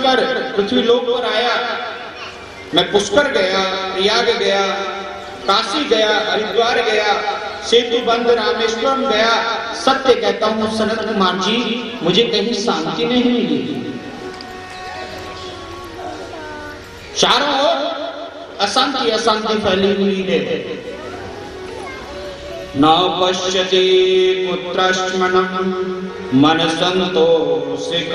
कर पृथ्वी लोक पर आया। मैं पुष्कर गया, प्रयाग गया, काशी गया, हरिद्वार गया, सेतु बंद रामेश्वरम गया। सत्य कहता हूं सनत कुमार जी, मुझे कहीं शांति नहीं मिली। चारों ओर अशांति अशांति फैली हुई है। न पश्यति पुत्रश्मनं मन संतोषकारणं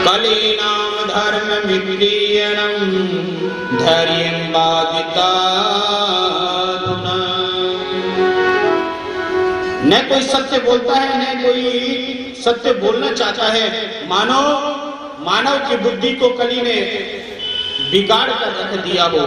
कलीनां धर्म विक्रीयणं धैर्यं बाधिताधुना। न कोई सत्य बोलता है, न कोई सत्य बोलना चाहता है। मानव की बुद्धि को कली ने बिगाड़ कर रख दिया हो।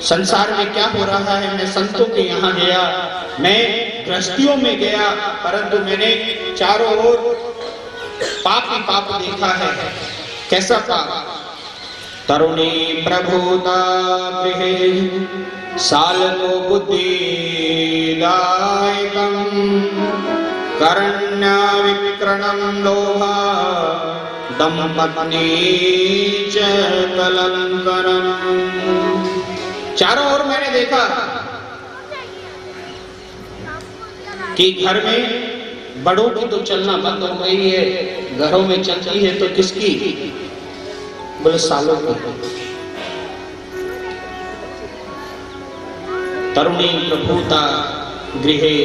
संसार में क्या हो रहा है, मैं संतों के यहाँ गया, मैं गृहस्थियों में गया, परंतु मैंने चारों ओर पाप ही पाप देखा है। कैसा पाप? तरुणी प्रभुता गृहे सालको बुद्धिदायकं करण्या विक्रमं लोभा दंपत्नी च कलंकरम्। चारों ओर मैंने देखा कि घर में बड़ों की तो चलना बंद हो गई है, घरों में चलती है तो किसकी? बोले सालों की। तरुणी प्रभुता गृहे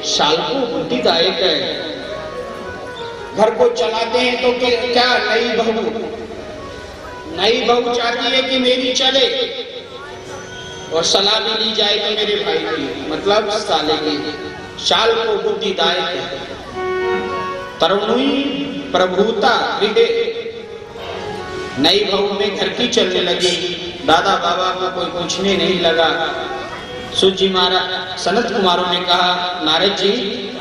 शाल्को बुद्धिदायक है। घर को चलाते हैं तो क्या नई बहू चाहती है कि मेरी चले, और सलाह भी ली जाए तो मेरे भाई की, मतलब साले की। शाल को बुद्धिदायक है। तरुणी प्रभुता गृहे, नई बहू में घर की चलने लगी, दादा बाबा को कोई पूछने नहीं लगा। सूत जी महाराज सनत कुमारों ने कहा, नारद जी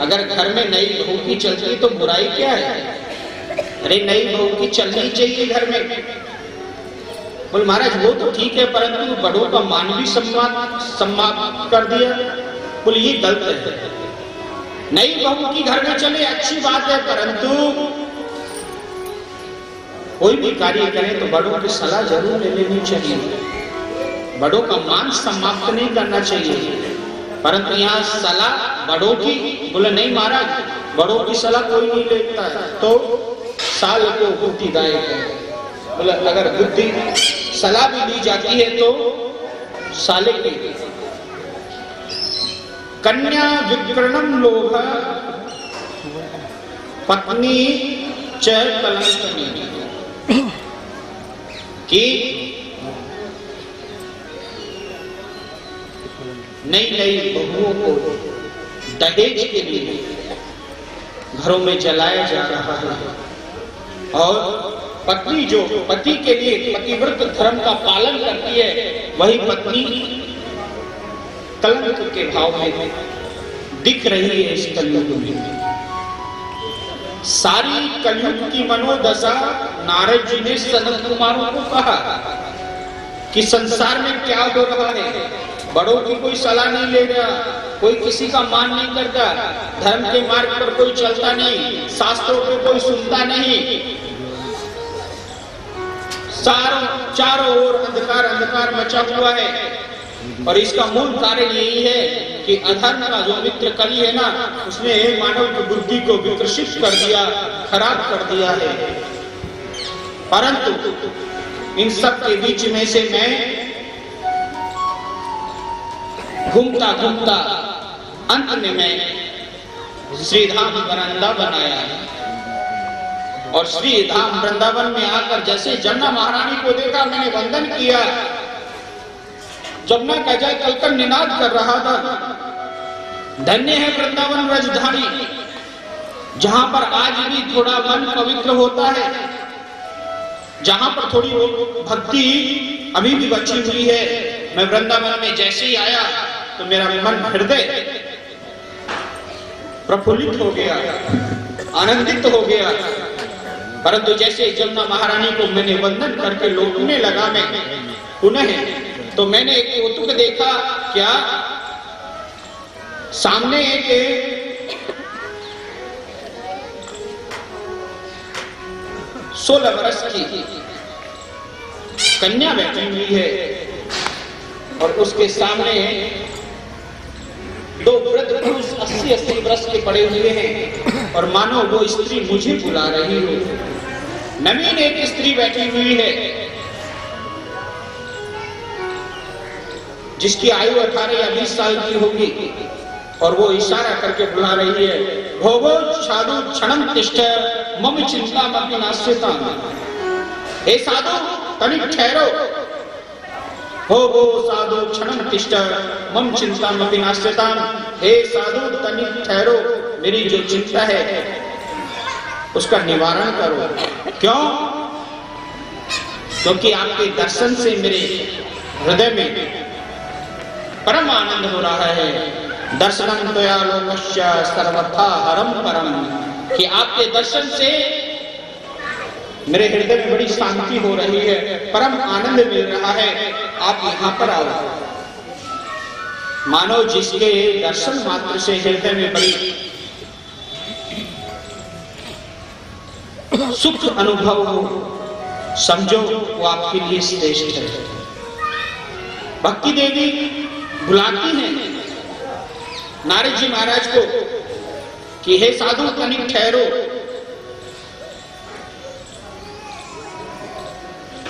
अगर घर में नई बहू की चलती तो बुराई क्या है? अरे नई बहू की चलनी चाहिए घर में। बोले महाराज वो तो ठीक है, परंतु बड़ों का मान भी सम्मान कर दिया। बोले ये गलत है। नई बहू की घर में चले अच्छी बात है, परंतु कोई भी कार्य करें तो बड़ों की सलाह जरूर ले लेनी चाहिए। बड़ों का मान समाप्त नहीं करना चाहिए, परंतु यहाँ सलाह बड़ों की। बोले नहीं महाराज, बड़ों की सलाह कोई नहीं लेता है, तो साल को बुद्धिदायक है। बोले अगर बुद्धि सलाह भी ली जाती है तो साले की। कन्या विक्रमं लोभ पत्नी च कलंकनी, कि नई नई बहुओं को दहेज के लिए घरों में जलाया जा रहा है, और पत्नी जो पति के लिए पतिव्रत धर्म का पालन करती है, वही पत्नी कलंक के भाव में दिख रही है इस कलयुग में। सारी कलयुग की मनोदशा नारद जी ने सनत कुमारों को कहा कि संसार में क्या हो रहा है। बड़ों की कोई सलाह नहीं ले रहा, कोई किसी का मान नहीं करता, धर्म के मार्ग पर कोई चलता नहीं, शास्त्रों को कोई सुनता नहीं। चारों ओर अंधकार अंधकार मचा हुआ है, और इसका मूल कारण यही है कि अधर्म का जो मित्र कली है ना, उसने मानव की बुद्धि को विकसित कर दिया, खराब कर दिया है। परंतु इन सब के बीच में से मैं घूमता घूमता अंत में मैं श्रीधाम वृंदावन आया, और श्रीधाम वृंदावन में आकर जैसे जमुना महारानी को देखा, मैंने वंदन किया। जमुना का जय कलकर निनाद कर रहा था, धन्य है वृंदावन राजधानी, जहां पर आज भी थोड़ा मन पवित्र होता है, जहां पर थोड़ी भक्ति अभी भी बची हुई है। मैं वृंदावन में जैसे ही आया तो मेरा मन हृदय प्रफुल्लित हो गया, आनंदित हो गया। परंतु जैसे जमुना महारानी को मैंने वंदन करके लौटने लगा मैं पुनः, तो मैंने एक कौतुक देखा। क्या? सामने एक 16 वर्ष की कन्या बैठी हुई है और उसके सामने 2 वृद्ध पुरुष 80-80 वर्ष के पड़े हुए हैं और मानो वो स्त्री मुझे बुला रही हो। नवीन एक स्त्री बैठी हुई है जिसकी आयु 18 या 20 साल की होगी और वो इशारा करके बुला रही है, भोगो साधु क्षणम तिष्ठ मम चिंता मपि नास्यता। हे साधु तनिक ठहरो, भोगो साधु क्षणम तिष्ठ मम चिंता मपि नास्यता। हे साधु तनिक ठहरो, मेरी जो चिंता है उसका निवारण करो। क्यों? क्योंकि आपके दर्शन से मेरे हृदय में परम आनंद हो रहा है। दर्शनम त्वया लोकस्य सर्वथा हरम परम, कि आपके दर्शन से मेरे हृदय में बड़ी शांति हो रही है, परम आनंद मिल रहा है। आप यहाँ पर आओ। मानो जिसके दर्शन मात्र से हृदय में बड़ी सुख अनुभव हो, समझो वो आपके लिए श्रेष्ठ है। भक्ति देवी बुलाती हैं नारद जी महाराज को कि हे साधु तनिक ठहरो।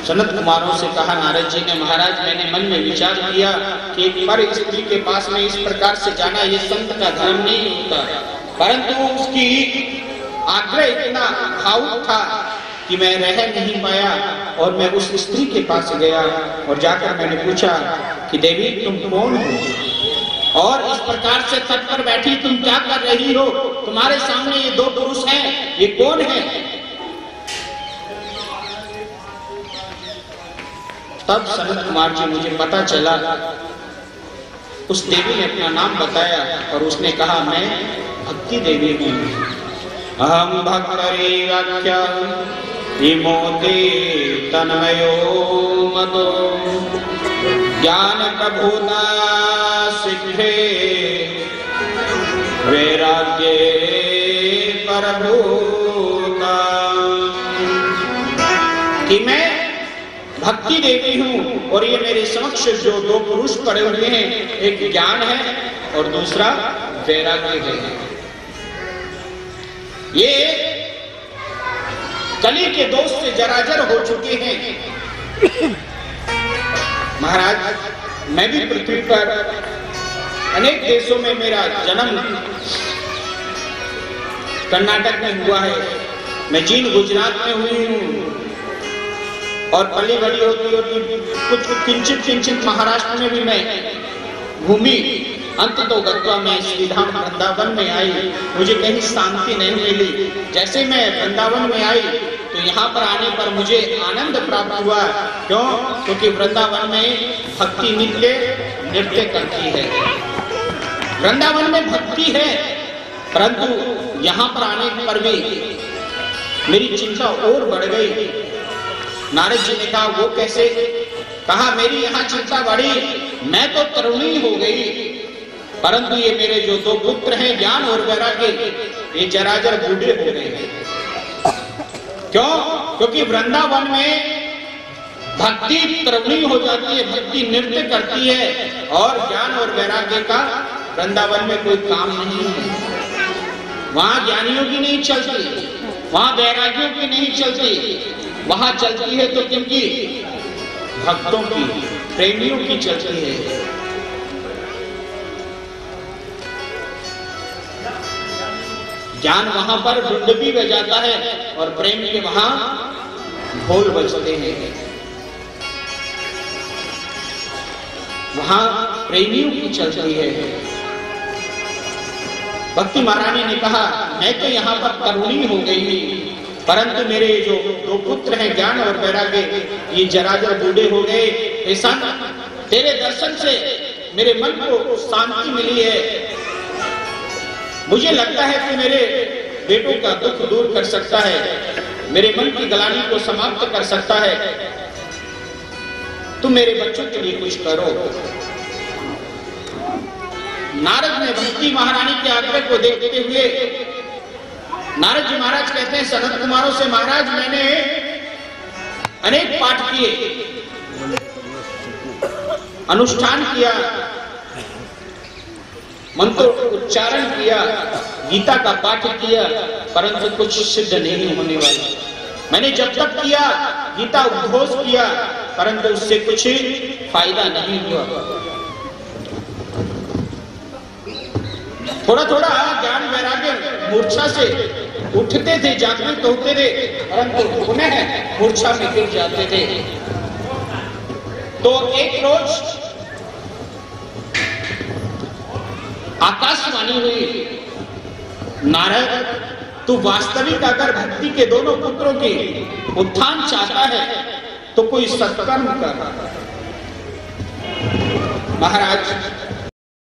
सनत कुमारों से कहा नारद जी ने, महाराज मैंने मन में विचार किया कि एक पर स्त्री के पास में इस प्रकार से जाना ये संत का धर्म नहीं होता, परंतु उसकी आग्रह इतना भावुक था कि मैं रह नहीं पाया और मैं उस स्त्री के पास गया और जाकर मैंने पूछा कि देवी तुम कौन हो और इस प्रकार से तट पर बैठी तुम क्या कर रही हो? तुम्हारे सामने ये 2 पुरुष हैं, ये कौन है? तब सनत कुमार जी मुझे पता चला, उस देवी ने अपना नाम बताया और उसने कहा मैं भक्ति देवी हूँ। अहम भक्तरीवाख्या विमोते तन्मयो मतो ज्ञान प्रभुता सिद्धे वैराग्ये परभूता, कि मैं भक्ति देवी हूं और ये मेरे समक्ष जो 2 पुरुष पड़े हुए हैं, एक ज्ञान है और दूसरा वैराग्य है। ये कली के दोष से जराजर हो चुके हैं। महाराज मैं भी पृथ्वी पर अनेक देशों में मेरा जन्म कर्नाटक में हुआ है, मैं जींद गुजरात में हुई हूँ और पली बड़ी होती होती कुछ किंचित महाराष्ट्र में भी मैं घूमी। अंत तो गत्वा में श्रीधाम वृंदावन में आई, मुझे कहीं शांति नहीं मिली। जैसे मैं वृंदावन में आई तो यहाँ पर आने पर मुझे आनंद प्राप्त हुआ। क्यों? क्योंकि वृंदावन में भक्ति नृत्य करती है, वृंदावन में भक्ति है, परंतु यहाँ पर आने पर भी मेरी चिंता और बढ़ गई। नारद जी ने कहा वो कैसे? कहा मेरी यहाँ चिंता बढ़ी, मैं तो तरुणी हो गई, परंतु ये मेरे जो 2 पुत्र हैं ज्ञान और वैराग्य, ये जराजर बूढ़े हो गए। क्यों? क्योंकि वृंदावन में भक्ति तरुणी हो जाती है, भक्ति नृत्य करती है और ज्ञान और वैराग्य का वृंदावन में कोई काम नहीं है। वहां ज्ञानियों की नहीं चलती, वहां वैराग्यों की नहीं चलती, वहां चलती है तो किनकी? भक्तों की, प्रेमियों की चलती है। ज्ञान वहां पर डुंडबी बजाता है और प्रेम के वहां ढोल बजते हैं। वहां प्रेमियों की चलती है। भक्ति महारानी ने कहा मैं तो यहाँ पर तरुणी हो गई थी, परंतु मेरे जो 2 पुत्र हैं ज्ञान और वैराग्य, ये जराजर बूढ़े हो गए। ऐसा तेरे दर्शन से मेरे मन को शांति मिली है। मुझे लगता है कि मेरे बेटों का दुख दूर कर सकता है, मेरे मन की गलानी को समाप्त कर सकता है। तुम मेरे बच्चों के लिए कुछ करो। नारद ने भक्ति महारानी के आग्रह को देखते हुए नारद जी महाराज कहते हैं सनत कुमारों से, महाराज मैंने अनेक पाठ किए, अनुष्ठान किया, मंत्र उच्चारण किया, गीता का पाठ किया, परंतु कुछ सिद्ध नहीं होने वाला। मैंने जब तक किया, गीता उद्घोष किया, परंतु उससे कुछ फायदा नहीं हुआ। थोड़ा थोड़ा ज्ञान वैराग्य मूर्छा से उठते थे, जागृत होते थे, परंतु पुनः मूर्छा में गिर जाते थे। तो एक रोज आकाशवाणी हुई, नारद तू वास्तविक अगर भक्ति के दोनों पुत्रों के उत्थान चाहता है तो कोई सत्कर्म कर। महाराज